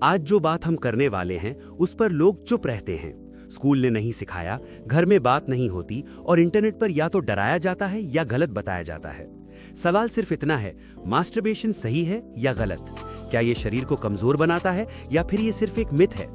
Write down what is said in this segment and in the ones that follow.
आज जो बात हम करने वाले हैं उस पर लोग चुप रहते हैं। स्कूल ने नहीं सिखाया, घर में बात नहीं होती और इंटरनेट पर या तो डराया जाता है या गलत बताया जाता है। सवाल सिर्फ इतना है, मास्टरबेशन सही है या गलत? क्या ये शरीर को कमजोर बनाता है या फिर ये सिर्फ एक मिथ है?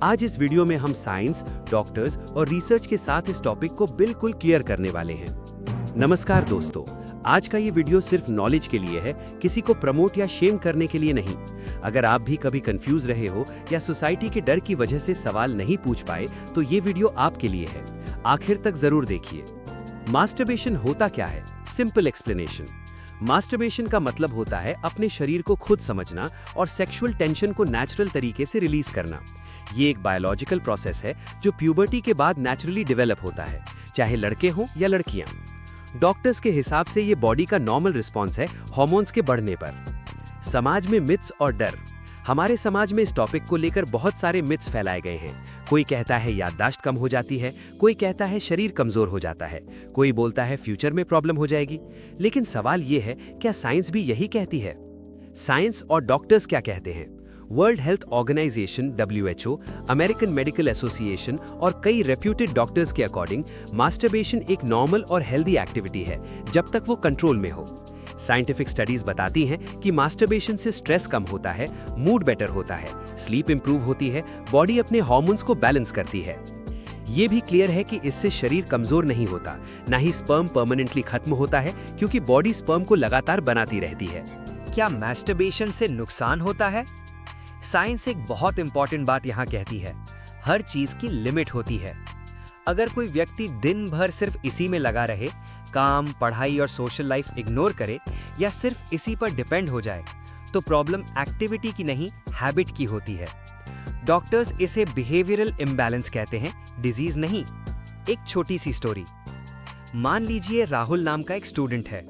आज इस वीडियो में हम साइंस, डॉक्टर्स और रिसर्च के साथ इस टॉपिक को बिल्कुल क्लियर करने वाले हैं। नमस्कार दोस्तों, आज का ये वीडियो सिर्फ नॉलेज के लिए है, किसी को प्रमोट या शेम करने के लिए नहीं। अगर आप भी कभी कंफ्यूज रहे हो या सोसाइटी के डर की वजह से सवाल नहीं पूछ पाए तो ये वीडियो आपके लिए है। आखिर तक जरूर देखिए। मास्टरबेशन होता क्या है? Simple explanation. मास्टरबेशन का मतलब होता है अपने शरीर को खुद समझना और सेक्सुअल टेंशन को नेचुरल तरीके से रिलीज करना। ये एक बायोलॉजिकल प्रोसेस है जो प्यूबर्टी के बाद नेचुरली डेवलप होता है, चाहे लड़के हों या लड़कियां। डॉक्टर्स के हिसाब से ये बॉडी का नॉर्मल रिस्पॉन्स है हार्मोन्स के बढ़ने पर। समाज में मिथ्स और डर। हमारे समाज में इस टॉपिक को लेकर बहुत सारे मिथ्स फैलाए गए हैं। कोई कहता है याददाश्त कम हो जाती है, कोई कहता है शरीर कमजोर हो जाता है, कोई बोलता है फ्यूचर में प्रॉब्लम हो जाएगी। लेकिन सवाल ये है, क्या साइंस भी यही कहती है? साइंस और डॉक्टर्स क्या कहते हैं? World health organization WHO, American medical association और कई रेप्यूटेड डॉक्टर्स के अकॉर्डिंग मास्टरबेशन एक नॉर्मल और हेल्दी एक्टिविटी है जब तक वो कंट्रोल में हो। साइंटिफिक स्टडीज बताती हैं कि मास्टरबेशन से स्ट्रेस कम होता है, मूड बेटर होता है, स्लीप इंप्रूव होती है, बॉडी अपने हार्मोन्स को बैलेंस करती है। ये भी क्लियर है कि इससे शरीर कमजोर नहीं होता, ना ही स्पर्म परमानेंटली खत्म होता है, क्योंकि बॉडी स्पर्म को लगातार बनाती रहती है। क्या मास्टरबेशन से नुकसान होता है? साइंस एक बहुत इंपॉर्टेंट बात यहाँ कहती है, हर चीज की लिमिट होती है। अगर कोई व्यक्ति दिन भर सिर्फ इसी में लगा रहे, काम, पढ़ाई और सोशल लाइफ इग्नोर करे या सिर्फ इसी पर डिपेंड हो जाए, तो प्रॉब्लम एक्टिविटी की नहीं, हैबिट की होती है। डॉक्टर्स इसे बिहेवियरल इम्बैलेंस कहते हैं, डिजीज नहीं। एक छोटी सी स्टोरी। मान लीजिए राहुल नाम का एक स्टूडेंट है।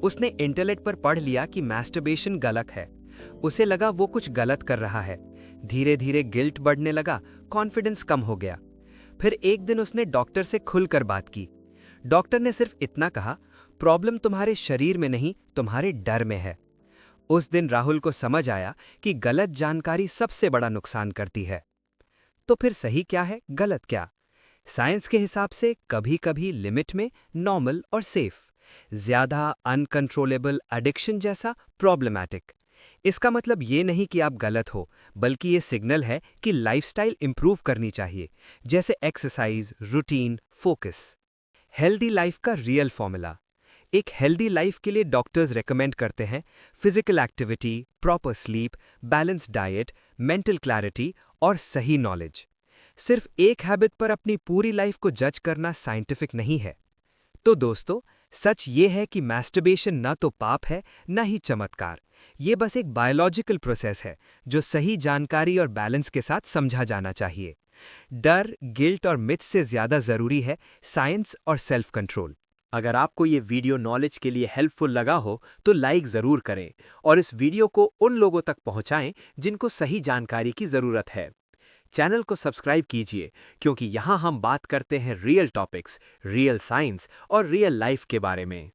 उसने इंटरनेट पर पढ़ लिया कि मास्टरबेशन गलत है। उसे लगा वो कुछ गलत कर रहा है। धीरे धीरे गिल्ट बढ़ने लगा, कॉन्फिडेंस कम हो गया। फिर एक दिन उसने डॉक्टर से खुलकर बात की। डॉक्टर ने सिर्फ इतना कहा, प्रॉब्लम तुम्हारे शरीर में नहीं, तुम्हारे डर में है। उस दिन राहुल को समझ आया कि गलत जानकारी सबसे बड़ा नुकसान करती है। तो फिर सही क्या है, गलत क्या? साइंस के हिसाब से कभी कभी लिमिट में नॉर्मल और सेफ, ज्यादा अनकंट्रोलेबल एडिक्शन जैसा प्रॉब्लमैटिक। इसका मतलब ये नहीं कि आप गलत हो, बल्कि ये सिग्नल है कि लाइफस्टाइल इंप्रूव करनी चाहिए, जैसे exercise, routine, focus. Healthy life का रियल फॉर्मूला। एक हेल्दी लाइफ के लिए डॉक्टर्स रेकमेंड करते हैं physical activity, proper sleep, balance diet, mental clarity और सही नॉलेज। सिर्फ एक हैबिट पर अपनी पूरी लाइफ को जज करना साइंटिफिक नहीं है। तो दोस्तों, सच ये है कि मास्टरबेशन ना तो पाप है, ना ही चमत्कार। ये बस एक बायोलॉजिकल प्रोसेस है जो सही जानकारी और बैलेंस के साथ समझा जाना चाहिए। डर, गिल्ट और मिथ से ज्यादा जरूरी है साइंस और सेल्फ कंट्रोल। अगर आपको ये वीडियो नॉलेज के लिए हेल्पफुल लगा हो तो लाइक जरूर करें और इस वीडियो को उन लोगों तक पहुंचाएं जिनको सही जानकारी की जरूरत है। चैनल को सब्सक्राइब कीजिए, क्योंकि यहाँ हम बात करते हैं रियल टॉपिक्स, रियल साइंस और रियल लाइफ के बारे में।